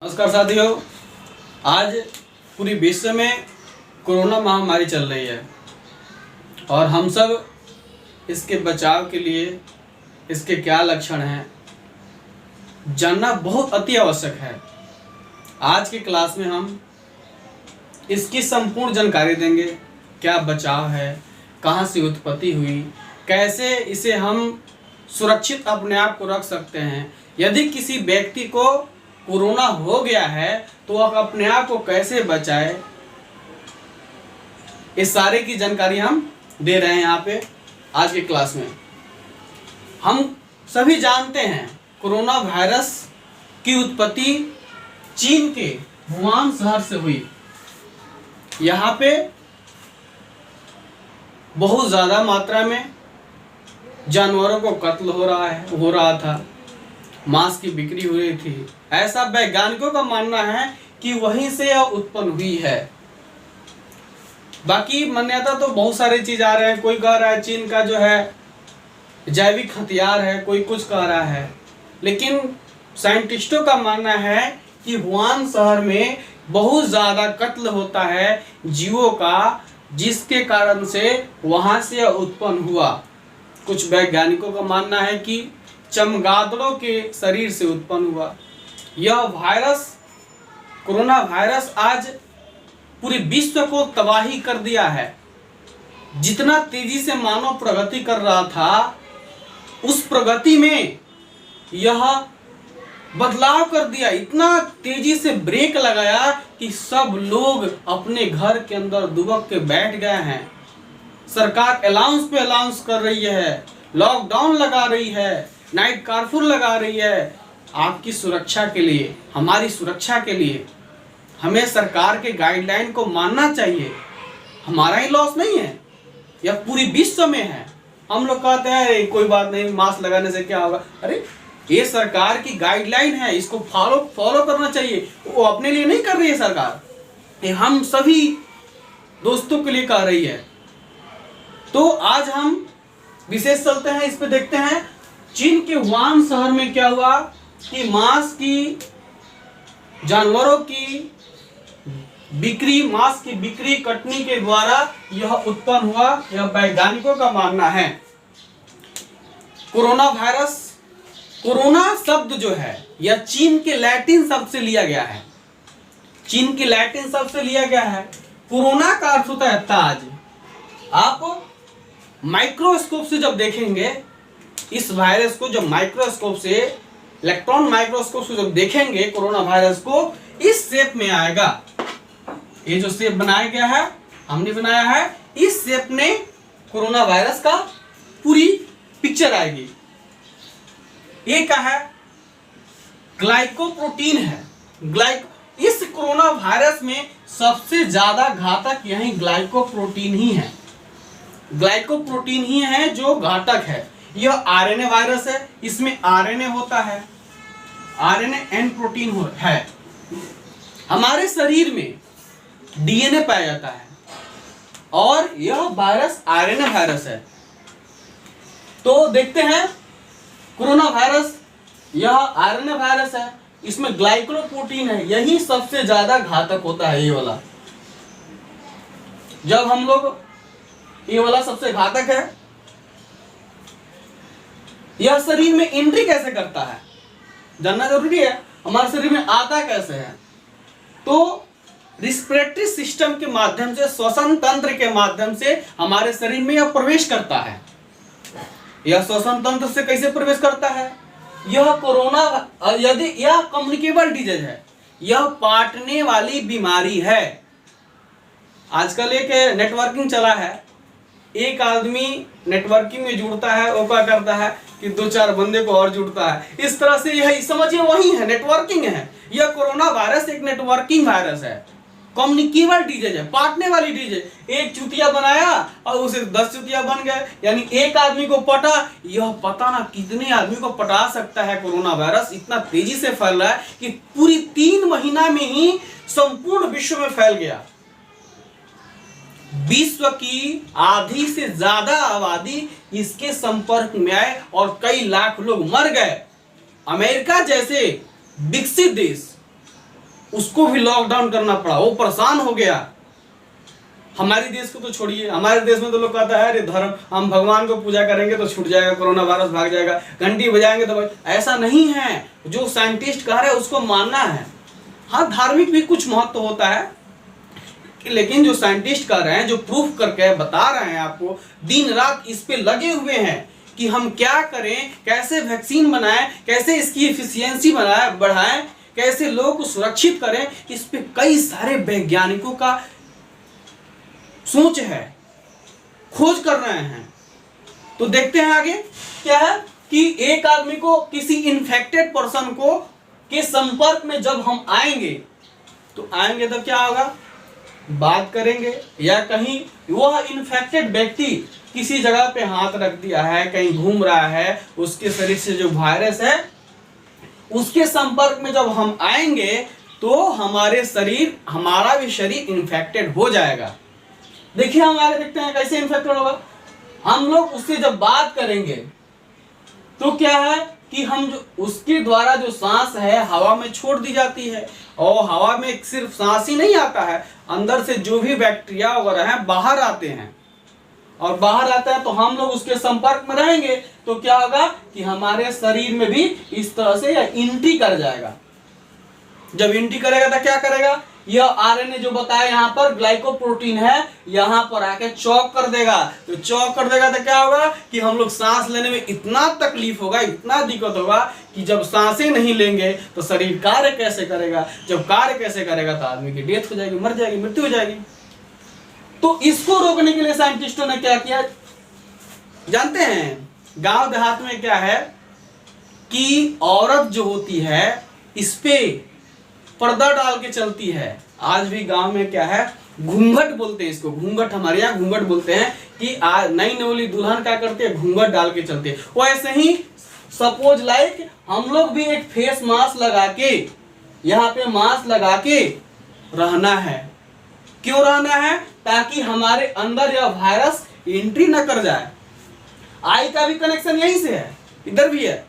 नमस्कार साथियों, आज पूरी विश्व में कोरोना महामारी चल रही है और हम सब इसके बचाव के लिए इसके क्या लक्षण हैं जानना बहुत अति आवश्यक है। आज की क्लास में हम इसकी संपूर्ण जानकारी देंगे। क्या बचाव है, कहाँ से उत्पत्ति हुई, कैसे इसे हम सुरक्षित अपने आप को रख सकते हैं, यदि किसी व्यक्ति को कोरोना हो गया है तो वह अपने आप को कैसे बचाए, इस सारे की जानकारी हम दे रहे हैं यहाँ पे आज के क्लास में। हम सभी जानते हैं कोरोना वायरस की उत्पत्ति चीन के वुहान शहर से हुई। यहाँ पे बहुत ज़्यादा मात्रा में जानवरों को कत्ल हो रहा था, मांस की बिक्री हो रही थी। ऐसा वैज्ञानिकों का मानना है कि वहीं से यह उत्पन्न हुई है। बाकी मान्यता तो बहुत सारी चीज आ रहे हैं। कोई कह रहा है चीन का जो है जैविक हथियार है, कोई कुछ कह रहा है, लेकिन साइंटिस्टों का मानना है कि वुहान शहर में बहुत ज्यादा कत्ल होता है जीवों का, जिसके कारण से वहां से यह उत्पन्न हुआ। कुछ वैज्ञानिकों का मानना है कि चमगादड़ों के शरीर से उत्पन्न हुआ। यह वायरस, कोरोना वायरस, आज पूरे विश्व को तबाही कर दिया है। जितना तेजी से मानव प्रगति कर रहा था, उस प्रगति में यह बदलाव कर दिया। इतना तेजी से ब्रेक लगाया कि सब लोग अपने घर के अंदर दुबक के बैठ गए हैं। सरकार अलाउंस पे अलाउंस कर रही है, लॉकडाउन लगा रही है, नाइट कर्फ्यू लगा रही है। आपकी सुरक्षा के लिए, हमारी सुरक्षा के लिए हमें सरकार के गाइडलाइन को मानना चाहिए। हमारा ही लॉस नहीं है, यह पूरी विश्व में है। हम लोग कहते हैं कोई बात नहीं, मास्क लगाने से क्या होगा। अरे ये सरकार की गाइडलाइन है, इसको फॉलो करना चाहिए। वो अपने लिए नहीं कर रही है सरकार, ये हम सभी दोस्तों के लिए कर रही है। तो आज हम विशेष चलते हैं, इस पे देखते हैं चीन के वुहान शहर में क्या हुआ कि मांस की, जानवरों की बिक्री, मांस की बिक्री कटनी के द्वारा यह उत्पन्न हुआ। यह वैज्ञानिकों का मानना है। कोरोना वायरस, कोरोना शब्द जो है यह चीन के लैटिन शब्द से लिया गया है। चीन के लैटिन शब्द से लिया गया है। कोरोना का अर्थ होता है ताज। आप माइक्रोस्कोप से जब देखेंगे इस वायरस को, जब माइक्रोस्कोप से, इलेक्ट्रॉन माइक्रोस्कोप से जब देखेंगे कोरोना वायरस को, इस शेप में आएगा। ये जो शेप बनाया गया है, हमने बनाया है, इस शेप में कोरोना वायरस का पूरी पिक्चर आएगी। ये क्या है? ग्लाइकोप्रोटीन है। इस कोरोना वायरस में सबसे ज्यादा घातक यही ग्लाइकोप्रोटीन ही है। ग्लाइकोप्रोटीन ही है जो घातक है। यह आरएनए वायरस है, इसमें आरएनए होता है, आरएनए एन प्रोटीन है। हमारे शरीर में डीएनए पाया जाता है और यह वायरस आरएनए वायरस है। तो देखते हैं कोरोना वायरस, यह आरएनए वायरस है, इसमें ग्लाइकोप्रोटीन है, यही सबसे ज्यादा घातक होता है। ये वाला, जब हम लोग, ये वाला सबसे घातक है। यह शरीर में एंट्री कैसे करता है जानना जरूरी है। हमारे शरीर में आता कैसे है? तो रिस्पिरेटरी सिस्टम के माध्यम से, श्वसन तंत्र के माध्यम से हमारे शरीर में यह प्रवेश करता है। यह श्वसन तंत्र से कैसे प्रवेश करता है? यह कोरोना, यदि यह कम्युनिकेबल डिजीज है, यह बांटने वाली बीमारी है। आजकल एक नेटवर्किंग चला है, एक आदमी नेटवर्किंग में जुड़ता है, वो क्या करता है कि दो चार बंदे को और जुड़ता है। इस तरह से यह समझिए वही है, नेटवर्किंग है। यह कोरोना वायरस एक नेटवर्किंग वायरस है, कम्युनिकेबल डिजीज है, बांटने वाली डिजीज। एक चुतिया बनाया और उसे 10 चुतिया बन गए, यानी एक आदमी को पटा। यह पता ना कितने आदमी को पटा सकता है। कोरोना वायरस इतना तेजी से फैल रहा है कि पूरी 3 महीना में ही संपूर्ण विश्व में फैल गया। विश्व की आधी से ज्यादा आबादी इसके संपर्क में आए और कई लाख लोग मर गए। अमेरिका जैसे विकसित देश उसको भी लॉकडाउन करना पड़ा, वो परेशान हो गया। हमारे देश को तो छोड़िए, हमारे देश में तो लोग कहता है अरे धर्म, हम भगवान को पूजा करेंगे तो छूट जाएगा, कोरोना वायरस भाग जाएगा, घंटी बजाएंगे तो ऐसा नहीं है। जो साइंटिस्ट कह रहे हैं उसको मानना है। हाँ, धार्मिक भी कुछ महत्व होता है, लेकिन जो साइंटिस्ट कर रहे हैं, जो प्रूफ करके बता रहे हैं आपको, दिन रात इस पे लगे हुए हैं कि हम क्या करें, कैसे वैक्सीन बनाएं, कैसे इसकी एफिशिएंसी बढ़ाएं, कैसे लोगों को सुरक्षित करें, इस पे कई सारे वैज्ञानिकों का सोच है, खोज कर रहे हैं। तो देखते हैं आगे क्या है कि एक आदमी को, किसी इन्फेक्टेड पर्सन को के संपर्क में जब हम आएंगे तो क्या होगा, बात करेंगे, या कहीं वह इन्फेक्टेड व्यक्ति किसी जगह पे हाथ रख दिया है, कहीं घूम रहा है, उसके शरीर से जो वायरस है उसके संपर्क में जब हम आएंगे तो हमारा भी शरीर इन्फेक्टेड हो जाएगा। देखिए हम आगे देखते हैं कैसे इन्फेक्टेड होगा। हम लोग उससे जब बात करेंगे तो क्या है कि हम जो उसके द्वारा जो सांस है हवा में छोड़ दी जाती है, और हवा में सिर्फ सांस ही नहीं आता है, अंदर से जो भी बैक्टीरिया वगैरह है बाहर आते हैं, और बाहर आता है तो हम लोग उसके संपर्क में रहेंगे तो क्या होगा कि हमारे शरीर में भी इस तरह से यह एंट्री कर जाएगा। जब एंट्री करेगा तो क्या करेगा, यह आरएनए जो बताया यहाँ पर ग्लाइकोप्रोटीन है, यहाँ पर आके चौक कर देगा। तो चौक कर देगा तो क्या होगा कि हम लोग सांस लेने में इतना तकलीफ होगा, इतना दिक्कत होगा कि जब सांसें नहीं लेंगे तो शरीर कार्य कैसे करेगा, जब कार्य कैसे करेगा तो आदमी की डेथ हो जाएगी, मर जाएगी, मृत्यु हो जाएगी। तो इसको रोकने के लिए साइंटिस्टों ने क्या किया जानते हैं, गांव देहात में क्या है कि औरत जो होती है इस पे पर्दा डाल के चलती है। आज भी गांव में क्या है, घूंघट बोलते हैं इसको, घूंघट, हमारे यहाँ घूंघट बोलते हैं कि आज नई नवली दुल्हन क्या करती है, घूंघट डाल के चलती है। वैसे ही सपोज लाइक हम लोग भी एक फेस मास्क लगा के, यहाँ पे मास्क लगा के रहना है। क्यों रहना है, ताकि हमारे अंदर यह वायरस एंट्री न कर जाए। आई का भी कनेक्शन यहीं से है, इधर भी है,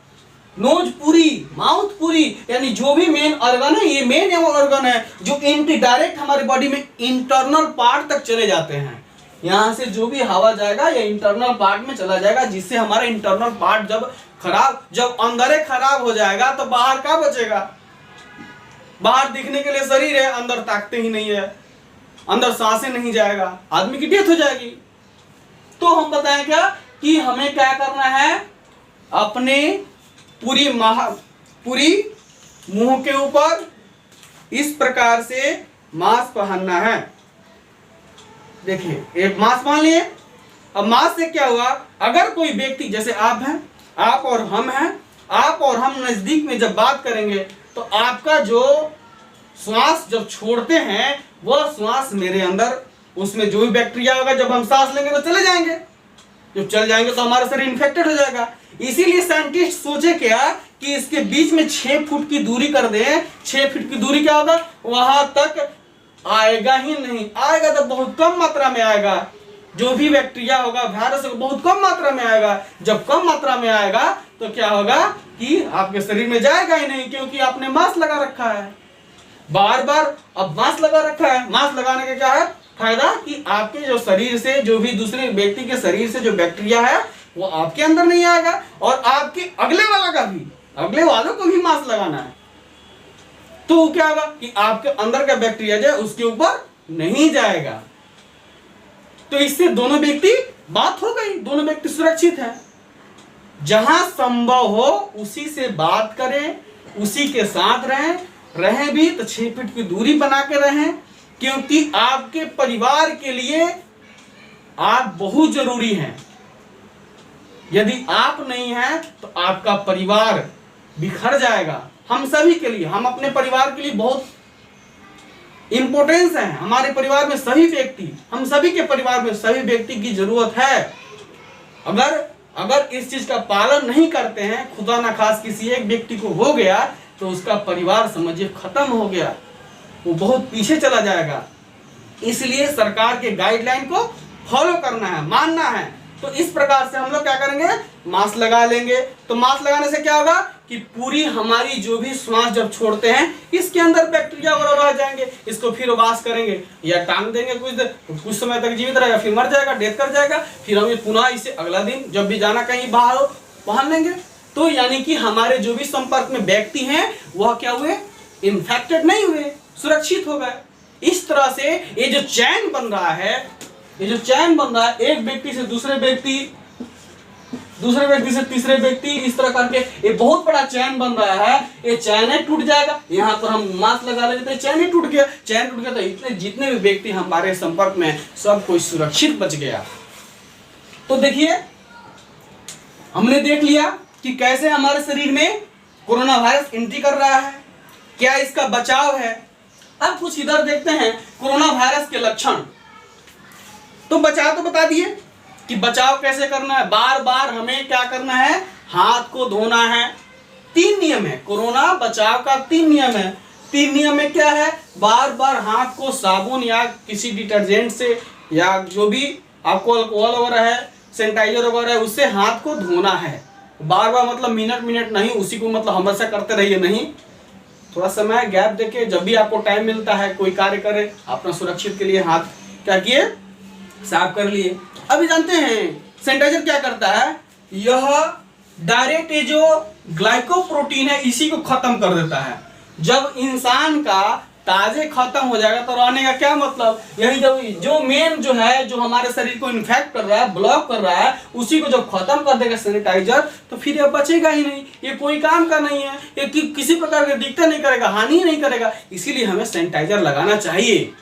नोज पूरी, माउथ पूरी, यानी जो भी मेन ऑर्गन है, ये मेन ऑर्गन है जो एंट्री डायरेक्ट हमारे बॉडी में इंटरनल पार्ट तक चले जाते हैं। यहाँ से जो भी हवा जाएगा ये इंटरनल पार्ट में चला जाएगा, जिससे हमारा इंटरनल पार्ट जब अंदर खराब हो जाएगा तो बाहर क्या बचेगा, बाहर दिखने के लिए शरीर है, अंदर ताकते ही नहीं है, अंदर सांसें नहीं जाएगा, आदमी की डेथ हो जाएगी। तो हम बताएं क्या कि हमें क्या करना है, अपने पूरी मुंह के ऊपर इस प्रकार से मास्क पहनना है। देखिए एक मास्क पहन लिए। अब मास्क से क्या हुआ, अगर कोई व्यक्ति जैसे आप हैं, आप और हम हैं, आप और हम नजदीक में जब बात करेंगे तो आपका जो श्वास जब छोड़ते हैं वह श्वास मेरे अंदर, उसमें जो भी बैक्टीरिया होगा जब हम सांस लेंगे तो चले जाएंगे, जब चल जाएंगे तो हमारा शरीर इन्फेक्टेड हो जाएगा। इसीलिए साइंटिस्ट सोचे क्या कि इसके बीच में 6 फुट की दूरी कर दें। 6 फुट की दूरी क्या होगा, वहां तक आएगा ही नहीं, आएगा तो बहुत कम मात्रा में आएगा, जो भी बैक्टीरिया होगा, वायरस होगा, बहुत कम मात्रा में आएगा। जब कम मात्रा में आएगा तो क्या होगा कि आपके शरीर में जाएगा ही नहीं, क्योंकि आपने मास्क लगा रखा है बार बार। अब मास्क लगा रखा है, मास्क लगाने का क्या है फायदा कि आपके जो शरीर से, जो भी दूसरे व्यक्ति के शरीर से जो बैक्टीरिया है वो आपके अंदर नहीं आएगा, और आपके अगले वालों को भी मास्क लगाना है। तो क्या होगा कि आपके अंदर का बैक्टीरिया जो है उसके ऊपर नहीं जाएगा। तो इससे दोनों व्यक्ति बात हो गई, दोनों व्यक्ति सुरक्षित हैं। जहां संभव हो उसी से बात करें, उसी के साथ रहें भी तो 6 फीट की दूरी बना के रहें, क्योंकि आपके परिवार के लिए आप बहुत जरूरी हैं। यदि आप नहीं हैं तो आपका परिवार बिखर जाएगा। हम सभी के लिए, हम अपने परिवार के लिए बहुत इंपॉर्टेंस है। हमारे परिवार में सभी व्यक्ति, हम सभी के परिवार में सभी व्यक्ति की जरूरत है। अगर इस चीज का पालन नहीं करते हैं, खुदा ना खास किसी एक व्यक्ति को हो गया तो उसका परिवार समझिए खत्म हो गया, वो बहुत पीछे चला जाएगा। इसलिए सरकार के गाइडलाइन को फॉलो करना है, मानना है। तो इस प्रकार से हम लोग क्या करेंगे, मास्क लगा लेंगे। तो मास्क लगाने से क्या होगा कि पूरी हमारी जो भी श्वास जब छोड़ते हैं इसके अंदर बैक्टीरिया वगैरह इसको फिर वाश करेंगे या टांग देंगे कुछ समय तक जीवित रहेगा, फिर मर जाएगा, डेथ कर जाएगा, फिर हम पुनः इसे अगला दिन जब भी जाना कहीं बाहर हो पहन लेंगे। तो यानी कि हमारे जो भी संपर्क में व्यक्ति हैं वह क्या हुए, इन्फेक्टेड नहीं हुए, सुरक्षित हो गए। इस तरह से ये जो चैन बन रहा है, ये जो चैन बन रहा है एक व्यक्ति से दूसरे व्यक्ति, दूसरे व्यक्ति से तीसरे व्यक्ति, इस तरह करके ये बहुत बड़ा चैन बन रहा है। ये चैन ही टूट जाएगा, यहाँ पर हम मास्क लगा लेते हैं, चैन ही टूट गया, चैन टूट गया तो इतने जितने भी व्यक्ति हमारे संपर्क में सब कोई सुरक्षित बच गया। तो देखिए हमने देख लिया कि कैसे हमारे शरीर में कोरोना वायरस एंट्री कर रहा है, क्या इसका बचाव है। अब कुछ इधर देखते हैं कोरोना वायरस के लक्षण। तो बचाव तो बता दिए कि बचाव कैसे करना है, बार बार हमें क्या करना है, हाथ को धोना है। 3 नियम है कोरोना बचाव का, 3 नियम है। 3 नियम में क्या है, बार बार हाथ को साबुन या किसी डिटर्जेंट से या जो भी आपको अल्कोहल वगैरह है, सैनिटाइजर वगैरह है, उससे हाथ को धोना है। बार बार मतलब मिनट नहीं, उसी को मतलब हमेशा करते रहिए नहीं, थोड़ा समय गैप देके जब भी आपको टाइम मिलता है कोई कार्य करे, अपना सुरक्षित के लिए हाथ क्या किए, साफ कर लिए। अभी जानते हैं सैनिटाइजर क्या करता है, यह डायरेक्ट ये जो ग्लाइकोप्रोटीन है इसी को खत्म कर देता है। जब इंसान का ताजे खत्म हो जाएगा तो रहने का क्या मतलब, यही जब जो मेन जो है जो हमारे शरीर को इन्फेक्ट कर रहा है, ब्लॉक कर रहा है, उसी को जब खत्म कर देगा सैनिटाइजर तो फिर ये बचेगा ही नहीं, ये कोई काम का नहीं है, ये किसी प्रकार का दिक्कत नहीं करेगा, हानि नहीं करेगा। इसीलिए हमें सैनिटाइजर लगाना चाहिए।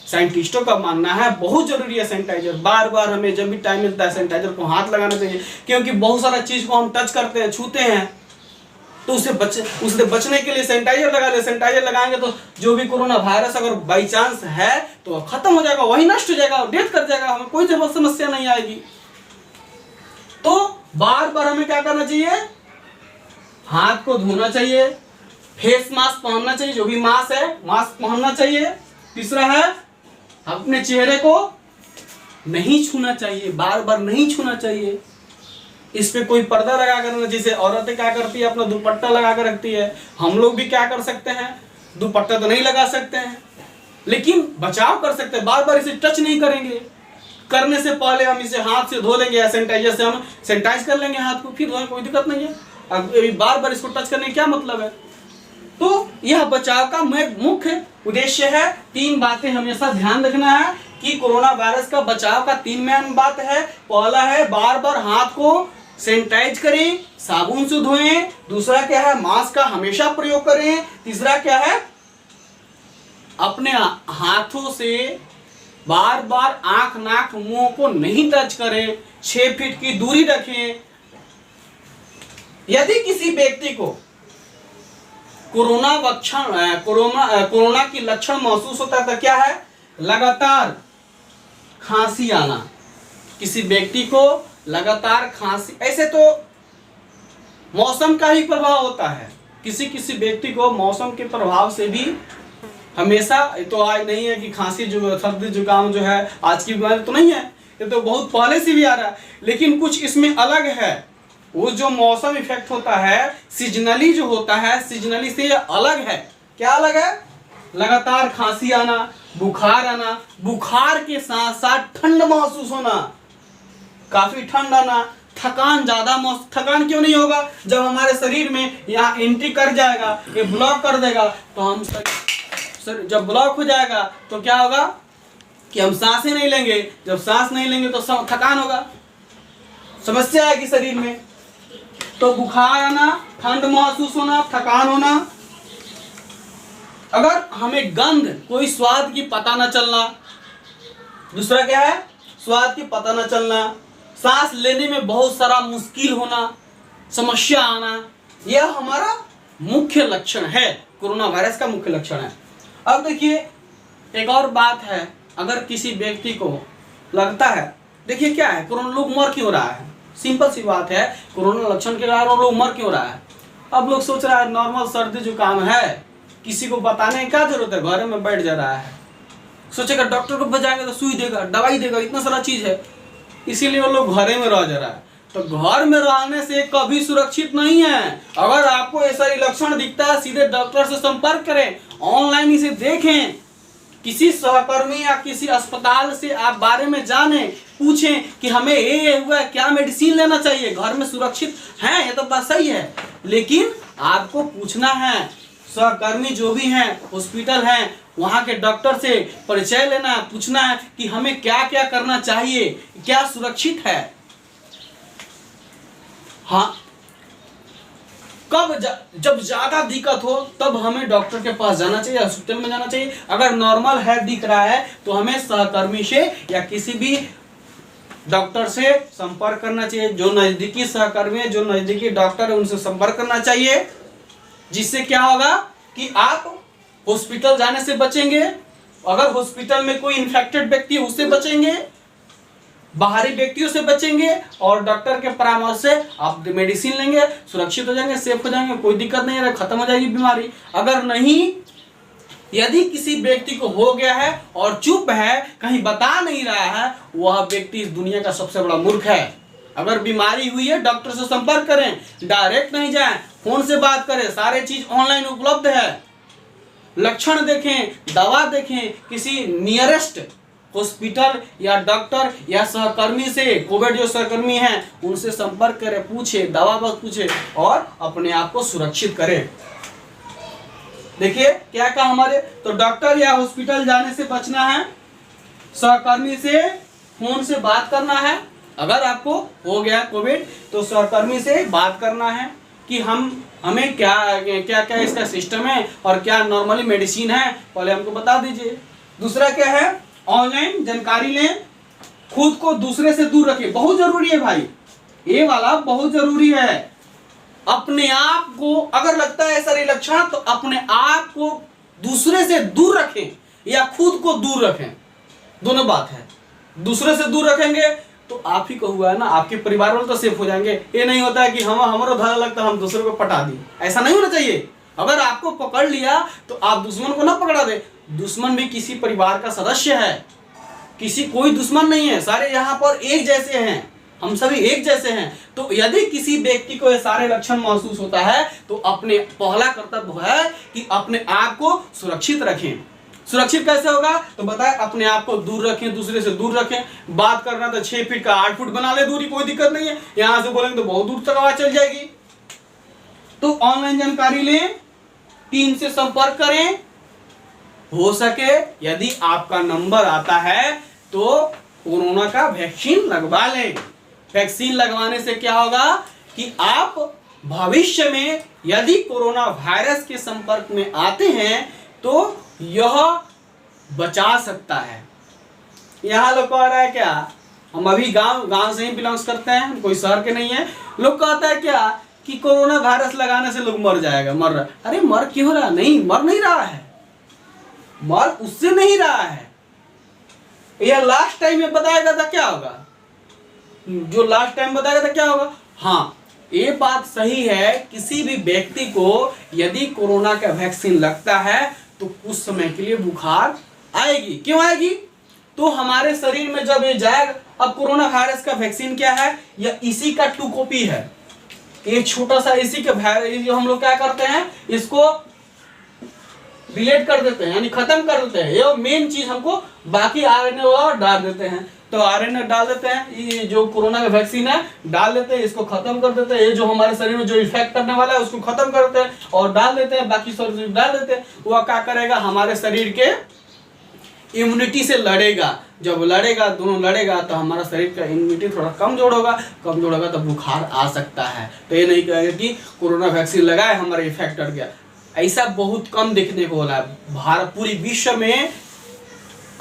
साइंटिस्टों का मानना है बहुत जरूरी है सैनिटाइजर। बार बार हमें जब भी टाइम मिलता है सैनिटाइजर को हाथ लगाना चाहिए, क्योंकि बहुत सारा चीज को हम टच करते हैं, छूते हैं, तो उससे बचने के लिए सैनिटाइजर लगा ले। सैनिटाइजर लगाएंगे तो जो भी कोरोना वायरस अगर बाई चांस है तो खत्म हो जाएगा, वही नष्ट हो जाएगा, डेथ कर जाएगा, हमें कोई समस्या नहीं आएगी। तो बार बार हमें क्या करना चाहिए, हाथ को धोना चाहिए, फेस मास्क पहनना चाहिए, जो भी मास्क है मास्क पहनना चाहिए। तीसरा है अपने चेहरे को नहीं छूना चाहिए, बार बार नहीं छूना चाहिए। इस पे कोई पर्दा लगा कर, जैसे औरतें क्या करती है अपना दुपट्टा लगा कर रखती है, हम लोग भी क्या कर सकते हैं, दुपट्टा तो नहीं लगा सकते हैं लेकिन बचाव कर सकते हैं। बार बार इसे टच नहीं करेंगे, करने से पहले हम इसे हाथ से धो लेंगे या सैनिटाइजर से हम सैनिटाइज कर लेंगे हाथ को, फिर धोएं, कोई दिक्कत नहीं है। अब बार बार इसको टच करने का क्या मतलब है। तो यह बचाव का मुख्य उद्देश्य है। 3 बातें हमेशा ध्यान रखना है कि कोरोना वायरस का बचाव का 3 मेन बात है। पहला है बार बार हाथ को सैनिटाइज करें, साबुन से धोएं। दूसरा क्या है, मास्क का हमेशा प्रयोग करें। तीसरा क्या है, अपने हाथों से बार बार आंख नाक मुंह को नहीं टच करें, 6 फीट की दूरी रखें। यदि किसी व्यक्ति को कोरोना की लक्षण महसूस होता है तो क्या है, लगातार खांसी आना। किसी व्यक्ति को लगातार खांसी, ऐसे तो मौसम का ही प्रभाव होता है, किसी किसी व्यक्ति को मौसम के प्रभाव से भी हमेशा, तो आज नहीं है कि खांसी जो सर्दी जुकाम जो है आज की बीमारी तो नहीं है, ये तो बहुत पहले से भी आ रहा है, लेकिन कुछ इसमें अलग है। वो जो मौसम इफेक्ट होता है सीजनली जो होता है, सीजनली से अलग है। क्या अलग है, लगातार खांसी आना, बुखार आना, बुखार के साथ साथ ठंड महसूस होना, काफी ठंड आना, थकान ज्यादा। थकान क्यों नहीं होगा, जब हमारे शरीर में यहाँ एंट्री कर जाएगा, ये ब्लॉक कर देगा तो हम जब ब्लॉक हो जाएगा तो क्या होगा कि हम सांसें नहीं लेंगे, जब सांस नहीं लेंगे तो थकान होगा, समस्या आएगी शरीर में। तो बुखार आना, ठंड महसूस होना, थकान होना। अगर हमें गंध, कोई स्वाद की पता न चलना। दूसरा क्या है, स्वाद की पता न चलना। सांस लेने में बहुत सारा मुश्किल होना, समस्या आना, यह हमारा मुख्य लक्षण है, कोरोना वायरस का मुख्य लक्षण है। अब देखिए एक और बात है, अगर किसी व्यक्ति को लगता है, देखिए क्या है, कोरोना लोग मर क्यों रहा है, सिंपल सी बात है, कोरोना लक्षण के कारण लोग मर क्यों रहा है। अब लोग सोच रहा है नॉर्मल सर्दी जुकाम है, किसी को बताने की क्या जरूरत है, घर में बैठ जा रहा है, सोचेगा डॉक्टर को बजाएगा तो सुई देगा, दवाई देगा, इतना सारा चीज है, इसीलिए वो लोग घरे में रह जा रहा है। तो घर में रहने से कभी सुरक्षित नहीं है। अगर आपको ऐसा लक्षण दिखता है सीधे डॉक्टर से संपर्क करें, ऑनलाइन इसे देखें, किसी सहकर्मी या किसी अस्पताल से आप बारे में जाने, पूछें कि हमें ये हुआ, क्या मेडिसिन लेना चाहिए, घर में सुरक्षित हैं, ये तो बात सही है, लेकिन आपको पूछना है, सहकर्मी जो भी हैं, हॉस्पिटल हैं, वहाँ के डॉक्टर से परिचय लेना, पूछना है कि हमें क्या क्या करना चाहिए, क्या सुरक्षित है। हाँ, जब ज्यादा दिक्कत हो तब हमें डॉक्टर के पास जाना चाहिए, हॉस्पिटल में जाना चाहिए। अगर नॉर्मल है, दिख रहा है, तो हमें सहकर्मी से या किसी भी डॉक्टर से संपर्क करना चाहिए। जो नजदीकी सहकर्मी है, जो नजदीकी डॉक्टर है, उनसे संपर्क करना चाहिए, जिससे क्या होगा कि आप हॉस्पिटल जाने से बचेंगे। अगर हॉस्पिटल में कोई इन्फेक्टेड व्यक्ति है उससे बचेंगे, बाहरी व्यक्तियों से बचेंगे, और डॉक्टर के परामर्श से आप मेडिसिन लेंगे, सुरक्षित हो जाएंगे, सेफ हो जाएंगे, कोई दिक्कत नहीं है, खत्म हो जाएगी बीमारी। अगर नहीं, यदि किसी व्यक्ति को हो गया है और चुप है, कहीं बता नहीं रहा है, वह व्यक्ति इस दुनिया का सबसे बड़ा मूर्ख है। अगर बीमारी हुई है, डॉक्टर से संपर्क करें, डायरेक्ट नहीं जाएं, फोन से बात करें, सारे चीज ऑनलाइन उपलब्ध है। लक्षण देखें, दवा देखें, किसी नियरेस्ट हॉस्पिटल या डॉक्टर या सहकर्मी से, कोविड जो सहकर्मी हैं उनसे संपर्क करें, पूछे, दवा बस पूछे और अपने आप को सुरक्षित करें। देखिए क्या कहा हमारे, तो डॉक्टर या हॉस्पिटल जाने से बचना है, सहकर्मी से फोन से बात करना है। अगर आपको हो गया कोविड तो सहकर्मी से बात करना है कि हमें क्या क्या क्या इसका सिस्टम है और क्या नॉर्मली मेडिसिन है, पहले हमको बता दीजिए। दूसरा क्या है, ऑनलाइन जानकारी लें, खुद को दूसरे से दूर रखें, बहुत जरूरी है भाई, ये वाला बहुत जरूरी है। अपने आप को अगर लगता है सारे लक्षण, तो अपने आप को दूसरे से दूर रखें या खुद को दूर रखें, दोनों बात है। दूसरे से दूर रखेंगे तो आप ही को हुआ है ना, आपके परिवार वाले तो सेफ हो जाएंगे। ये नहीं होता है कि हमारा धड़ा लगता है हम दूसरे को पटा दी, ऐसा नहीं होना चाहिए। अगर आपको पकड़ लिया तो आप दुश्मन को ना पकड़ा दे। दुश्मन भी किसी परिवार का सदस्य है, किसी कोई दुश्मन नहीं है, सारे यहाँ पर एक जैसे हैं, हम सभी एक जैसे हैं। तो यदि किसी व्यक्ति को ये सारे लक्षण महसूस होता है तो अपने पहला कर्तव्य है कि अपने आप को सुरक्षित रखें। सुरक्षित कैसे होगा तो बताए, अपने आप को दूर रखें, दूसरे से दूर रखें। बात करना तो 6 फीट का 8 फुट बना ले दूरी, कोई दिक्कत नहीं है। यहां से बोलेंगे तो बहुत दूर तक आवाज चल जाएगी। तो ऑनलाइन जानकारी लें, टीम से संपर्क करें, हो सके यदि आपका नंबर आता है तो कोरोना का वैक्सीन लगवा लें। वैक्सीन लगवाने से क्या होगा कि आप भविष्य में यदि कोरोना वायरस के संपर्क में आते हैं तो यह बचा सकता है। यहाँ लोग कह रहा है क्या, हम अभी गांव से ही बिलोंग्स करते हैं, कोई शहर के नहीं है। लोग कहता है क्या कि कोरोना वायरस लगाने से लोग मर जाएगा, मर रहा। अरे मर क्यों रहा, नहीं मर नहीं रहा है, मर उससे नहीं रहा है। यह लास्ट टाइम में बताएगा था क्या होगा, जो लास्ट टाइम बताएगा था क्या होगा। हाँ ये बात सही है, किसी भी व्यक्ति को यदि कोरोना का वैक्सीन लगता है तो कुछ समय के लिए बुखार आएगी। क्यों आएगी, तो हमारे शरीर में जब ये जाएगा। अब कोरोना वायरस का वैक्सीन क्या है, यह इसी का 2 कॉपी है। एक छोटा सा इसी के वायरस जो हम लोग क्या करते हैं, इसको डिलीट कर देते हैं, यानी खत्म कर देते हैं। ये मेन चीज हमको, बाकी आरएनए और डाल देते हैं। तो आरएनए डाल देते हैं, ये जो कोरोना का वैक्सीन है डाल देते हैं, इसको खत्म कर देते हैं। ये जो हमारे शरीर में जो इफेक्ट करने वाला है उसको खत्म कर देते हैं और डाल देते हैं, बाकी सब डाल देते हैं। वह क्या करेगा, हमारे शरीर के इम्यूनिटी से लड़ेगा। जब लड़ेगा, दोनों लड़ेगा तो हमारा शरीर का इम्यूनिटी थोड़ा कमजोर होगा तो बुखार आ सकता है। तो ये नहीं कहेगा कि कोरोना वैक्सीन लगाए हमारा इफेक्ट हट गया, ऐसा बहुत कम देखने को हो रहा है। भारत पूरी विश्व में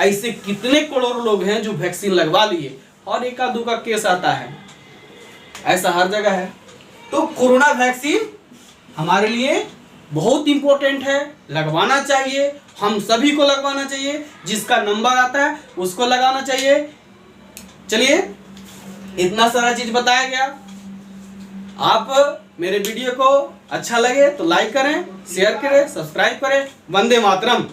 ऐसे कितने करोड़ लोग हैं जो वैक्सीन लगवा लिए, और एक आध का केस आता है, ऐसा हर जगह है। तो कोरोना वैक्सीन हमारे लिए बहुत इंपॉर्टेंट है, लगवाना चाहिए, हम सभी को लगवाना चाहिए। जिसका नंबर आता है उसको लगाना चाहिए। चलिए इतना सारा चीज बताया गया। आप मेरे वीडियो को अच्छा लगे तो लाइक करें, शेयर करें, सब्सक्राइब करें। वंदे मातरम।